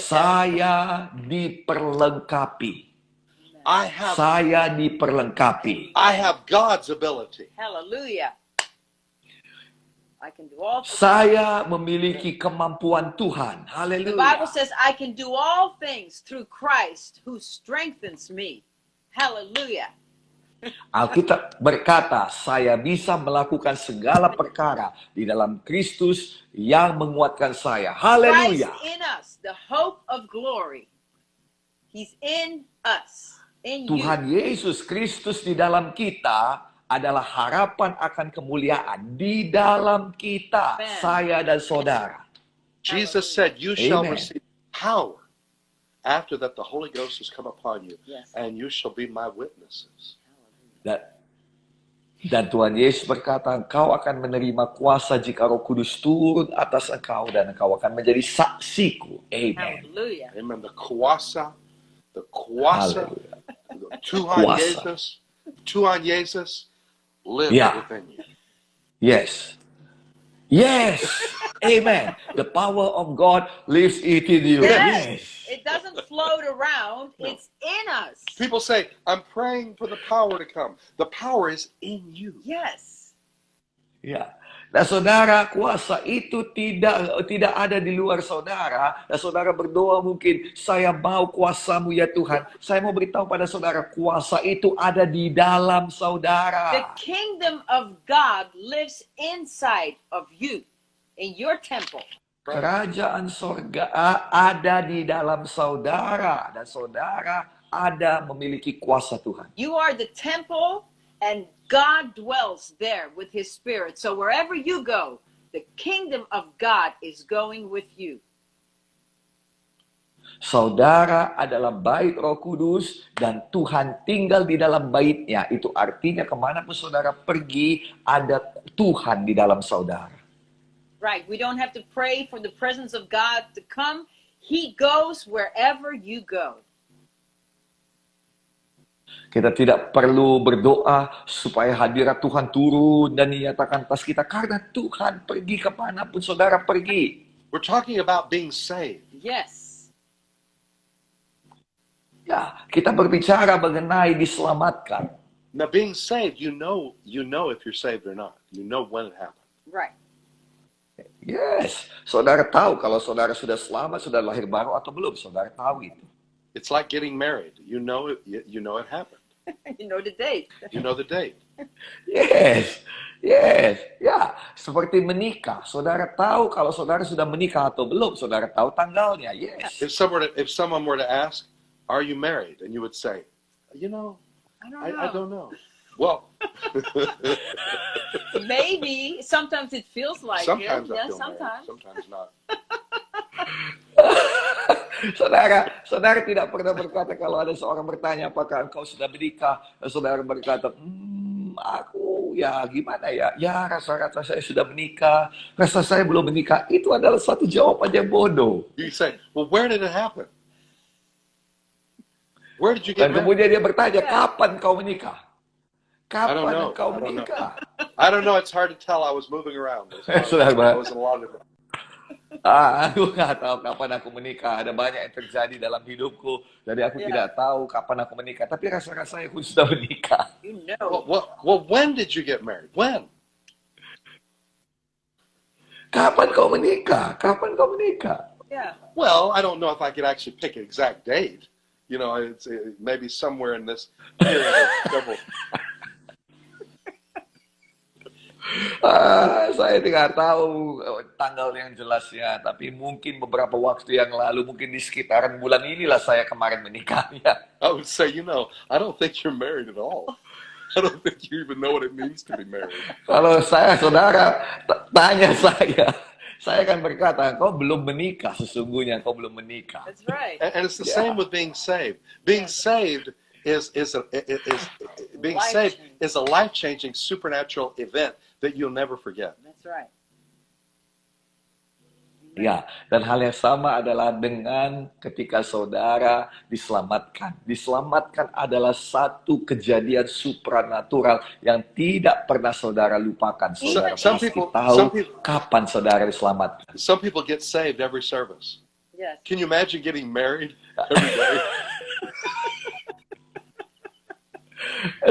Saya diperlengkapi. I Saya diperlengkapi. have God's ability. Hallelujah. I can do all things. Saya memiliki kemampuan Tuhan. The Haleluya. Bible says I can do all things through Christ who strengthens me. Hallelujah. Alkitab berkata, saya bisa melakukan segala perkara di dalam Kristus yang menguatkan saya. Christ Haleluya. in us, the hope of glory. He's in us, in Tuhan you. Yesus Kristus di dalam kita adalah harapan akan kemuliaan di dalam kita, Amen. saya dan saudara. Jesus said, you shall Amen. receive power after that the Holy Ghost has come upon you, Yes. and you shall be my witnesses. Dan Tuhan Yesus berkata, engkau akan menerima kuasa jika Roh Kudus turun atas engkau dan engkau akan menjadi saksiku. Amen. Hallelujah. Amen. The kuasa, Haleluya. Kuasa. Tuhan Yesus lives Yeah. within you. Yes. Yes. Amen. The power of God lives within you. Yes. Yes. It doesn't float around. It's in us. People say, I'm praying for the power to come. The power is in you. Yes. Ya. Dan saudara, kuasa itu tidak ada di luar saudara. Dan saudara berdoa mungkin, saya mau kuasamu ya Tuhan. Saya mau beritahu pada saudara, kuasa itu ada di dalam The saudara. kingdom of God lives inside of you, in your temple. Kerajaan sorga ada di dalam saudara. Dan saudara ada memiliki kuasa Tuhan. You are the temple, and God dwells there with his spirit. So wherever you go, the kingdom of God is going with you. Saudara adalah bait Roh Kudus dan Tuhan tinggal di dalam baitnya. Itu artinya kemanapun saudara pergi, ada Tuhan di dalam saudara. Right. We don't have to pray for the presence of God to come. He goes wherever you go. Kita tidak perlu berdoa supaya hadirat Tuhan turun dan dinyatakan atas kita. Karena Tuhan pergi kemanapun saudara pergi. We're talking about being saved. Yes. Ya, kita berbicara mengenai diselamatkan. Now, being saved, you know if you're saved or not. You know when it happened. Right. Yes, saudara tahu kalau saudara sudah selamat, sudah lahir baru atau belum. Saudara tahu itu. It's like getting married. You know it happened. You know the date. You know the date. Yes, yes, ya. Seperti menikah. Saudara tahu kalau saudara sudah menikah atau belum. Saudara tahu tanggalnya. Yes. If someone were to ask, "Are you married?" and you would say, "You know, I don't know." Well, Maybe sometimes it feels like sometimes it. I Yeah, feel sometimes. married, sometimes not. Saudara tidak pernah berkata kalau ada seorang bertanya apakah engkau sudah menikah, saudara berkata, aku ya gimana ya, ya rasa-rasa saya sudah menikah, rasa saya belum menikah. Itu adalah satu jawaban yang bodoh. You say, "Well, where did it happen? Where did you get Dan married?" kemudian dia bertanya, kapan kau menikah? I don't Kapan know. engkau I don't know. menikah? I don't know. It's hard to tell. I was moving around. Sudah, Pak. I was in a lot of different. Aku nggak tahu kapan aku menikah. Ada banyak yang terjadi dalam hidupku. Jadi aku tidak tahu kapan aku menikah. Tapi rasa-rasanya aku sudah menikah. You know. Well, when did you get married? When? Kapan kau menikah? Kapan kau menikah? Yeah. Well, I don't know if I could actually pick an exact date. You know, it's maybe somewhere in this period of several. Saya tidak tahu tanggal yang jelasnya, tapi mungkin beberapa waktu yang lalu, mungkin di sekitaran bulan inilah saya kemarin menikahnya. I would say, you know, I don't think you're married at all. I don't think you even know what it means to be married. Kalau saudara tanya saya akan berkata, kau belum menikah, sesungguhnya kau belum menikah. That's right. And it's the Yeah. same with being saved. Being saved is being saved is a life-changing supernatural event that you'll never forget. That's right. Ya, dan hal yang sama adalah dengan ketika saudara diselamatkan. Diselamatkan adalah satu kejadian supranatural yang tidak pernah saudara lupakan. Saudara Some pasti people- tahu some people- kapan saudara diselamatkan. Some people get saved every service. Yes. Can you imagine getting married every day?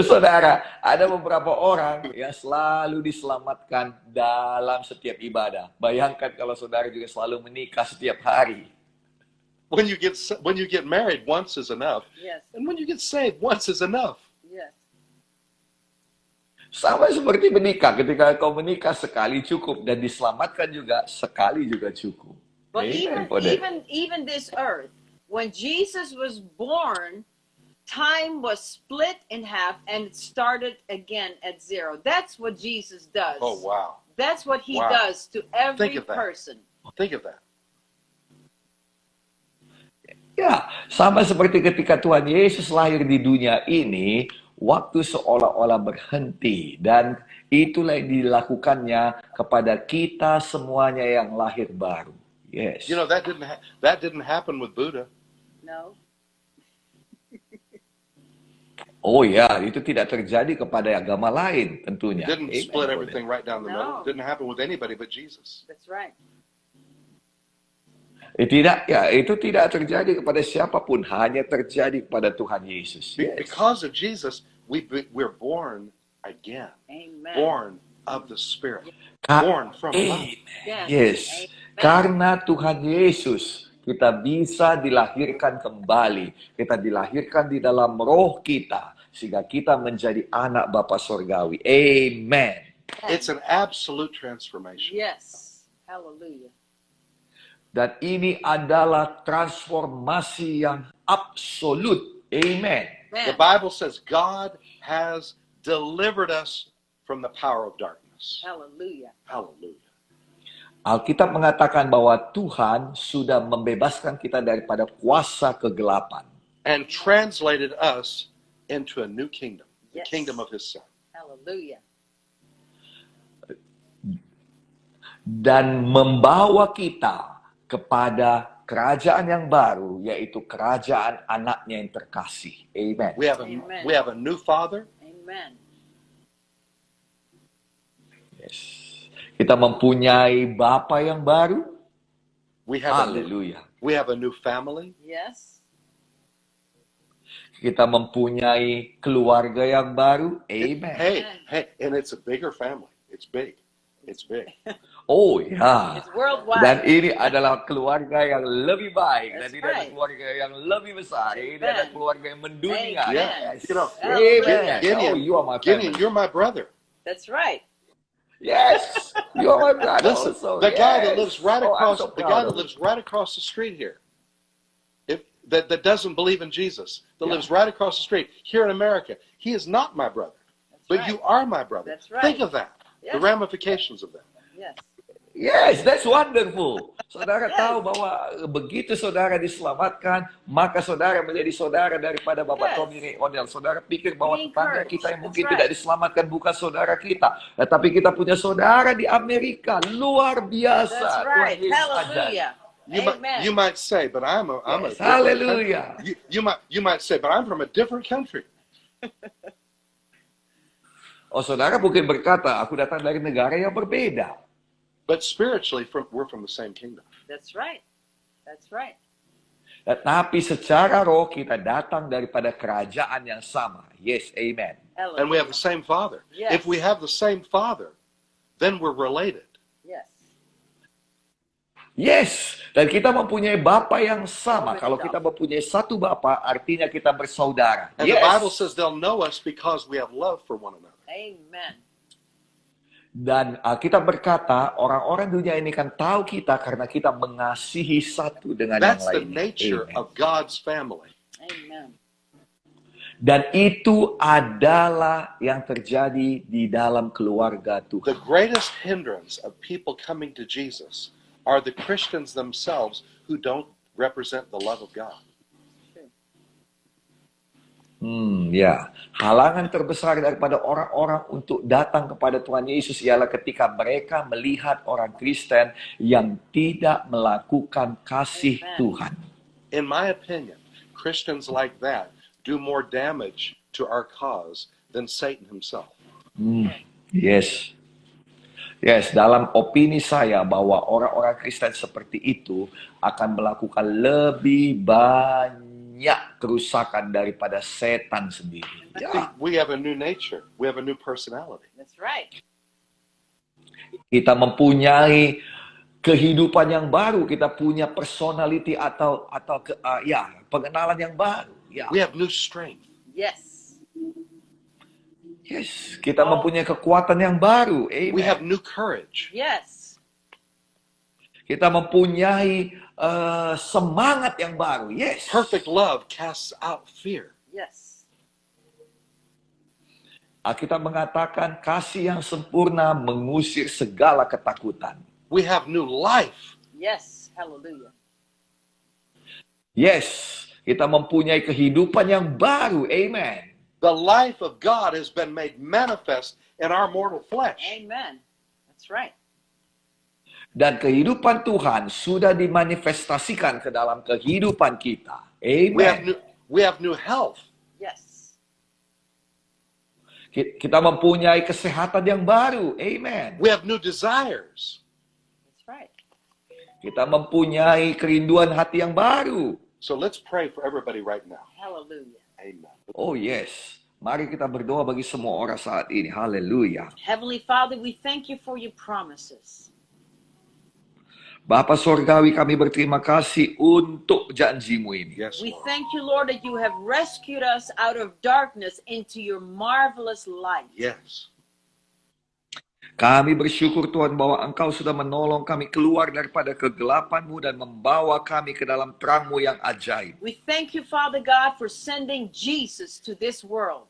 Saudara, ada beberapa orang yang selalu diselamatkan dalam setiap ibadah. Bayangkan kalau saudara juga selalu menikah setiap hari. When you get married, once is enough, Yes. and when you get saved, once is enough. Yes. Sama seperti menikah, ketika kau menikah sekali cukup dan diselamatkan juga sekali juga cukup. But Amen for that. even this earth, when Jesus was born, time was split in half and it started again at zero. That's what Jesus does. Oh, wow. That's what he Wow. does to every Think of that. person. Think of that. Ya, sama seperti ketika Tuhan Yesus lahir di dunia ini, waktu seolah-olah berhenti. Dan itulah yang dilakukannya kepada kita semuanya yang lahir baru. Yes. You know, that didn't happen with Buddha. No. Oh ya, itu tidak terjadi kepada agama lain tentunya. Didn't Amen split for everything right down the middle. No. Didn't happen with anybody but Jesus. That's right. Itu tidak terjadi kepada siapapun, hanya terjadi kepada Tuhan Yesus. Yes. Because of Jesus, we're born again. Amen. Born of the Spirit. Ka- Born from love. Yes. Yes. Amen. Karena Tuhan Yesus, kita bisa dilahirkan kembali. Kita dilahirkan di dalam roh kita, sehingga kita menjadi anak Bapa Surgawi. Amen. It's an absolute transformation. Yes. Hallelujah. Dan ini adalah transformasi yang absolut. Amen. The Amen. Bible says God has delivered us from the power of darkness. Hallelujah. Hallelujah. Alkitab mengatakan bahwa Tuhan sudah membebaskan kita daripada kuasa kegelapan. And translated us into a new kingdom, the Yes. kingdom of His Son. Hallelujah. Dan membawa kita kepada kerajaan yang baru, yaitu kerajaan anaknya yang terkasih. Amen. Amen. We have a new Father. Amen. Yes. Kita mempunyai Bapa yang baru. We have Haleluya. a new family. Yes. Kita mempunyai keluarga yang baru. Amen. Hey, and it's a bigger family. It's big. It's big. Oh ya. It's worldwide. Dan ini adalah keluarga yang lebih baik. Dan That's ini adalah right. keluarga yang lebih besar. Ini Amen. adalah keluarga yang mendunia. Amen. Yes. You know, Amen. Gideon, Oh, you are my Gideon, family. you're my brother. That's right. Yes. You are my brother Listen, also. the guy that Yes. lives right Oh, I'm across, so the proud guy of that you. lives right across the street here, that doesn't believe in Jesus, that Yeah. lives right across the street here in America, he is not my brother, That's but right. you are my brother. That's right. Think of that, the Yes. ramifications of that. Yes. Yes, that's wonderful. Saudara Yes. tahu bahwa begitu saudara diselamatkan, maka saudara menjadi saudara daripada Bapak Yes. Tommy Ray O'Neill. Saudara pikir bahwa Be tetangga encouraged. kita yang mungkin That's tidak right. diselamatkan bukan saudara kita. Tetapi kita punya saudara di Amerika. Luar biasa. That's Tuhan right. Yesus ajar. Hallelujah. Amen. You might say, but I'm a Yes, different hallelujah. country. You might say, but I'm from a different country. Oh, saudara mungkin berkata, aku datang dari negara yang berbeda. But spiritually, we're from the same kingdom. That's right. That's right. Tetapi secara roh kita datang daripada kerajaan yang sama. Yes, amen. And we have the same Father. Yes. If we have the same Father, then we're related. Yes. Yes, dan kita mempunyai Bapa yang sama. Glory to Kalau God. kita mempunyai satu Bapa, artinya kita bersaudara. And the Bible Yes. says they'll know us because we have love for one another. Amen. Dan kita berkata, orang-orang dunia ini kan tahu kita karena kita mengasihi satu dengan That's yang the lainnya. nature Amen. of God's family. Amen. Dan itu adalah yang terjadi di dalam keluarga The Tuhan. greatest hindrance of people coming to Jesus are the Christians themselves who don't represent the love of God. Ya, halangan terbesar daripada orang-orang untuk datang kepada Tuhan Yesus ialah ketika mereka melihat orang Kristen yang tidak melakukan kasih Amen. Tuhan. In my opinion, Christians like that do more damage to our cause than Satan himself. Yes. Yes, dalam opini saya bahwa orang-orang Kristen seperti itu akan melakukan lebih banyak kerusakan daripada setan sendiri. Ya, We have a new nature. We have a new personality. That's right. kita mempunyai kehidupan yang baru, kita punya personality atau pengenalan yang baru. Ya. We have new strength. Yes. Yes, kita mempunyai kekuatan yang baru. We have Amen. new courage. Yes. Kita mempunyai semangat yang baru. Yes. Perfect love casts out fear. Yes. Kita mengatakan kasih yang sempurna mengusir segala ketakutan. We have new life. Yes. Hallelujah. Yes, kita mempunyai kehidupan yang baru. Amen. The life of God has been made manifest in our mortal flesh. Amen. That's right. Dan kehidupan Tuhan sudah dimanifestasikan ke dalam kehidupan kita. Amen. We have new health. Yes. Kita mempunyai kesehatan yang baru. Amen. We have new desires. That's right. Kita mempunyai kerinduan hati yang baru. So let's pray for everybody right now. Hallelujah. Amen. Oh yes. Mari kita berdoa bagi semua orang saat ini. Haleluya. Heavenly Father, we thank you for your promises. Bapa Sorgawi, kami berterima kasih untuk janjimu ini. Yes, We Lord. thank you, Lord, that you have rescued us out of darkness into your marvelous light. Yes. Kami bersyukur Tuhan bahwa Engkau sudah menolong kami keluar daripada kegelapan-Mu dan membawa kami ke dalam terang-Mu yang ajaib. We thank you, Father God, for sending Jesus to this world.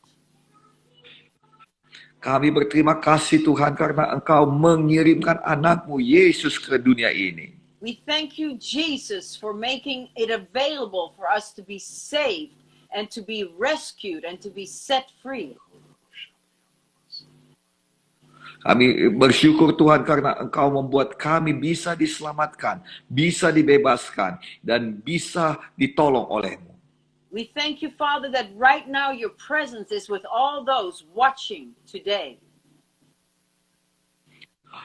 Kami berterima kasih Tuhan karena Engkau mengirimkan anak-Mu Yesus ke dunia ini. We thank you, Jesus, for making it available for us to be saved and to be rescued and to be set free. Kami bersyukur Tuhan karena Engkau membuat kami bisa diselamatkan, bisa dibebaskan, dan bisa ditolong oleh-Mu. We thank you, Father, that right now your presence is with all those watching today.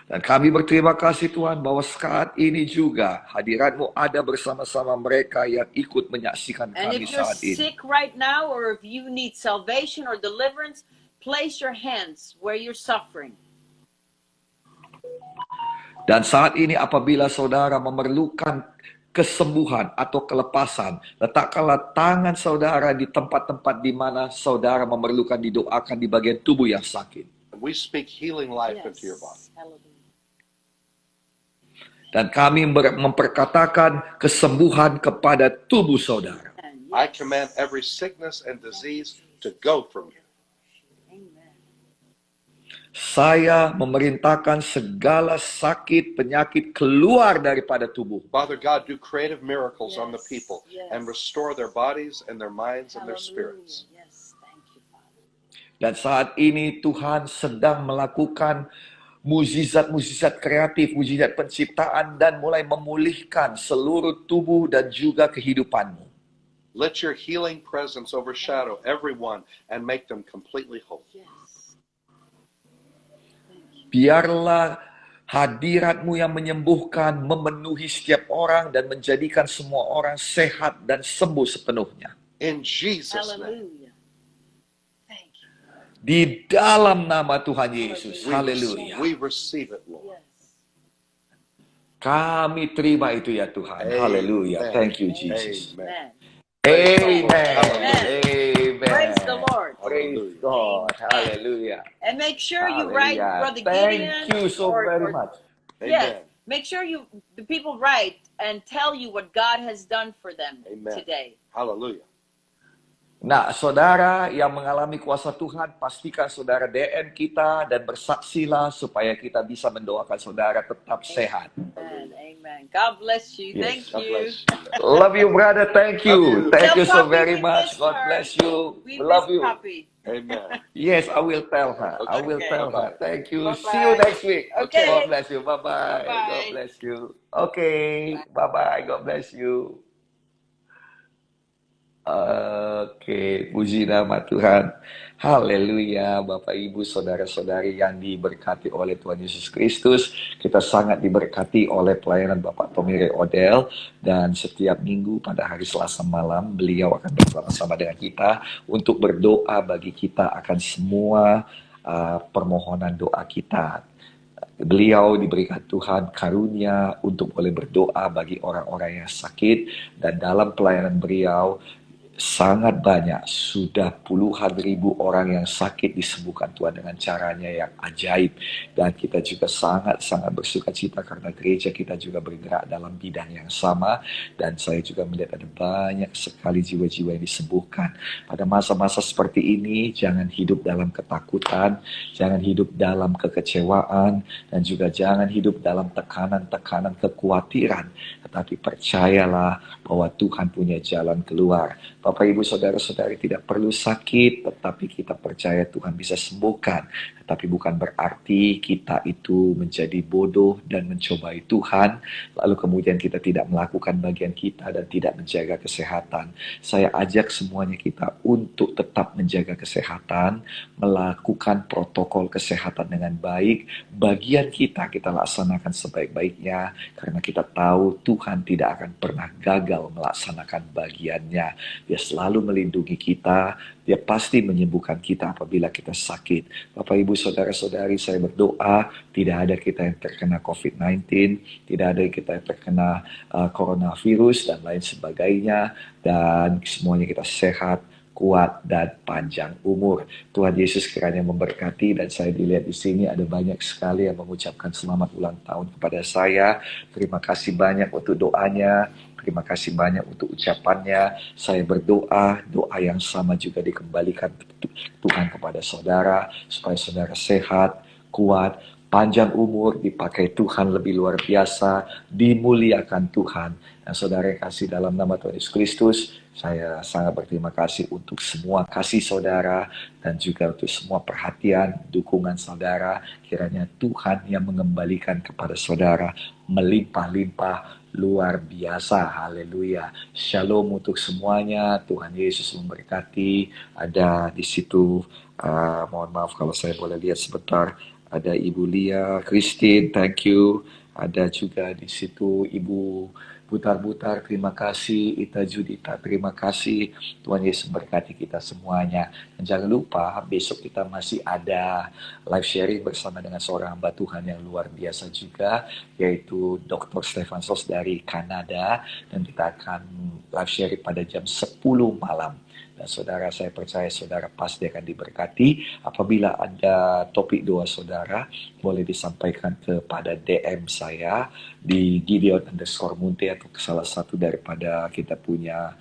Dan kami berterima kasih Tuhan bahwa saat ini juga hadirat-Mu ada bersama-sama mereka yang ikut menyaksikan And kami if you're saat ini. sick right now or if you need salvation or deliverance, place your hands where you're suffering. Dan saat ini apabila saudara memerlukan kesembuhan atau kelepasan, letakkanlah tangan saudara di tempat-tempat di mana saudara memerlukan didoakan di bagian tubuh yang sakit. We speak healing life into your body. Hallelujah. Dan kami memperkatakan kesembuhan kepada tubuh saudara. And I yes. command every sickness and disease to go from you. Amen. Saya memerintahkan segala sakit, penyakit keluar daripada tubuh. Father God, do creative miracles on the Yes, people yes. and restore their bodies and their minds and their spirits. Hallelujah. Yes, thank you, Father. Dan saat ini Tuhan sedang melakukan mukjizat-mukjizat kreatif, mukjizat penciptaan dan mulai memulihkan seluruh tubuh dan juga kehidupanmu. Let your healing presence overshadow everyone and make them completely whole. Yes. Biarlah hadiratmu yang menyembuhkan memenuhi setiap orang dan menjadikan semua orang sehat dan sembuh sepenuhnya. In Jesus' name. Hallelujah. Thank you. Di dalam nama Tuhan Yesus. We Haleluya. receive it, Lord. Yes. Kami terima itu ya Tuhan. Haleluya. Amen. Thank you, Jesus. Amen. Amen. Praise the Lord. Amen. Hallelujah. Praise the Amen. Lord. Praise God. Hallelujah. And make sure you write Hallelujah. Brother Thank Gideon. you so very much. Yes, Amen. make sure the people write and tell you what God has done for them Amen. today. Hallelujah. Nah, saudara yang mengalami kuasa Tuhan, pastikan saudara DM kita dan bersaksilah supaya kita bisa mendoakan saudara tetap sehat. Amen. Amen. God bless you. Yes. Thank God you. bless you. Love you, brother. Thank Love you. you. Thank Tell you so Poppy very we much. miss God her. bless you. We Love miss you. Poppy. Amen. Yes, I will tell her. I will Okay. tell her. Bye-bye. Thank you. Bye-bye. See you next week. Okay. God bless you. Bye-bye. Bye-bye. God bless you. Okay. Bye-bye. God bless you. Oke, puji nama Tuhan. Haleluya, Bapak Ibu, saudara-saudari yang diberkati oleh Tuhan Yesus Kristus. Kita sangat diberkati oleh pelayanan Bapak Tommy Odell. Dan setiap minggu pada hari Selasa malam, beliau akan bersama-sama dengan kita untuk berdoa bagi kita akan semua permohonan doa kita. Beliau diberikan Tuhan karunia untuk boleh berdoa bagi orang-orang yang sakit. Dan dalam pelayanan beliau, sangat banyak, sudah puluhan ribu orang yang sakit disembuhkan Tuhan dengan caranya yang ajaib. Dan kita juga sangat-sangat bersuka cita karena gereja kita juga bergerak dalam bidang yang sama. Dan saya juga melihat ada banyak sekali jiwa-jiwa yang disembuhkan. Pada masa-masa seperti ini, jangan hidup dalam ketakutan, jangan hidup dalam kekecewaan, dan juga jangan hidup dalam tekanan-tekanan kekhawatiran. Tetapi percayalah bahwa Tuhan punya jalan keluar. Bapak, Ibu, saudara-saudari tidak perlu sakit, tetapi kita percaya Tuhan bisa sembuhkan. Tetapi bukan berarti kita itu menjadi bodoh dan mencobai Tuhan, lalu kemudian kita tidak melakukan bagian kita dan tidak menjaga kesehatan. Saya ajak semuanya kita untuk tetap menjaga kesehatan, melakukan protokol kesehatan dengan baik. Bagian kita laksanakan sebaik-baiknya, karena kita tahu Tuhan tidak akan pernah gagal melaksanakan bagiannya. Dia selalu melindungi kita, dia pasti menyembuhkan kita apabila kita sakit. Bapak, Ibu, saudara-saudari, saya berdoa tidak ada kita yang terkena COVID-19, tidak ada kita yang terkena coronavirus dan lain sebagainya, dan semuanya kita sehat, kuat, dan panjang umur. Tuhan Yesus kiranya memberkati. Dan saya dilihat di sini ada banyak sekali yang mengucapkan selamat ulang tahun kepada saya. Terima kasih banyak untuk doanya. Terima kasih banyak untuk ucapannya. Saya berdoa, doa yang sama juga dikembalikan Tuhan kepada saudara, supaya saudara sehat, kuat, panjang umur, dipakai Tuhan lebih luar biasa, dimuliakan Tuhan. Dan saudara yang kasih dalam nama Tuhan Yesus Kristus, saya sangat berterima kasih untuk semua kasih saudara dan juga untuk semua perhatian, dukungan saudara. Kiranya Tuhan yang mengembalikan kepada saudara melimpah-limpah luar biasa. Haleluya. Shalom untuk semuanya. Tuhan Yesus memberkati. Ada di situ, mohon maaf kalau saya boleh lihat sebentar. Ada Ibu Lia, Christine, thank you. Ada juga di situ Ibu Butar-Butar, terima kasih. Ita Judita, terima kasih. Tuhan Yesus memberkati kita semuanya. Dan jangan lupa, besok kita masih ada live sharing bersama dengan seorang hamba Tuhan yang luar biasa juga, yaitu Dr. Stefan Sos dari Kanada. Dan kita akan live sharing pada jam 10 malam. Dan saudara, saya percaya saudara pasti akan diberkati. Apabila ada topik doa saudara, boleh disampaikan kepada DM saya di Gideon_Munte atau salah satu daripada kita punya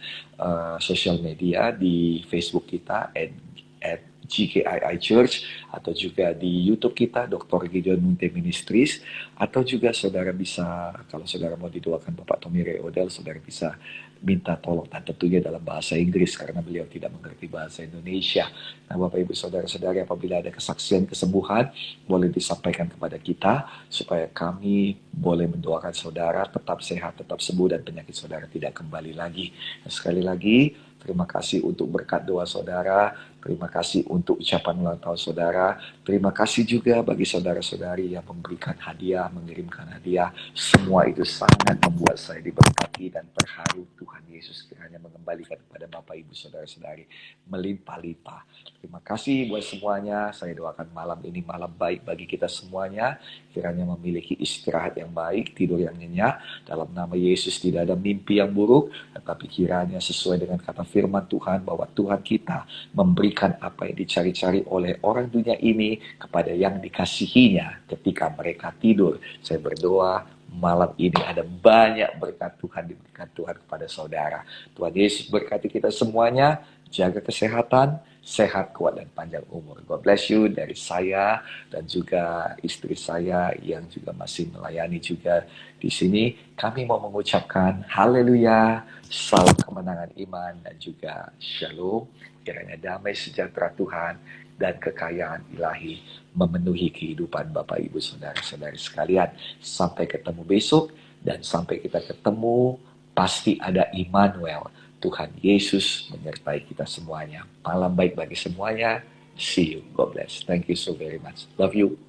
sosial media di Facebook kita at GKII Church, atau juga di YouTube kita Dr. Gideon Munte Ministries, atau juga saudara bisa, kalau saudara mau didoakan Bapak Tommy Odell, saudara bisa minta tolong, dan tentunya dalam bahasa Inggris karena beliau tidak mengerti bahasa Indonesia. Nah, Bapak Ibu saudara-saudari, apabila ada kesaksian kesembuhan, boleh disampaikan kepada kita supaya kami boleh mendoakan saudara tetap sehat, tetap sembuh, dan penyakit saudara tidak kembali lagi. Nah, sekali lagi Terima kasih untuk berkat doa saudara. Terima kasih untuk ucapan ulang tahun saudara. Terima kasih juga bagi saudara-saudari yang memberikan hadiah, mengirimkan hadiah. Semua itu sangat membuat saya diberkati dan terharu. Tuhan Yesus kiranya mengembalikan kepada Bapak Ibu saudara-saudari melimpah-limpah. Terima kasih buat semuanya. Saya doakan malam ini malam baik bagi kita semuanya. Kiranya memiliki istirahat yang baik, tidur yang nyenyak. Dalam nama Yesus tidak ada mimpi yang buruk, tetapi kiranya sesuai dengan kata firman Tuhan bahwa Tuhan kita memberikan apa yang dicari-cari oleh orang dunia ini kepada yang dikasihinya ketika mereka tidur. Saya berdoa malam ini ada banyak berkat Tuhan diberikan Tuhan kepada saudara. Tuhan Yesus berkati kita semuanya. Jaga kesehatan, sehat, kuat, dan panjang umur. God bless you dari saya dan juga istri saya yang juga masih melayani juga di sini. Kami mau mengucapkan haleluya, salam kemenangan iman, dan juga shalom. Kiranya damai sejahtera Tuhan dan kekayaan ilahi memenuhi kehidupan Bapak Ibu Saudara-saudari sekalian. Sampai ketemu besok, dan sampai kita ketemu pasti ada Immanuel. Tuhan Yesus menyertai kita semuanya. Malam baik bagi semuanya. See you. God bless. Thank you so very much. Love you.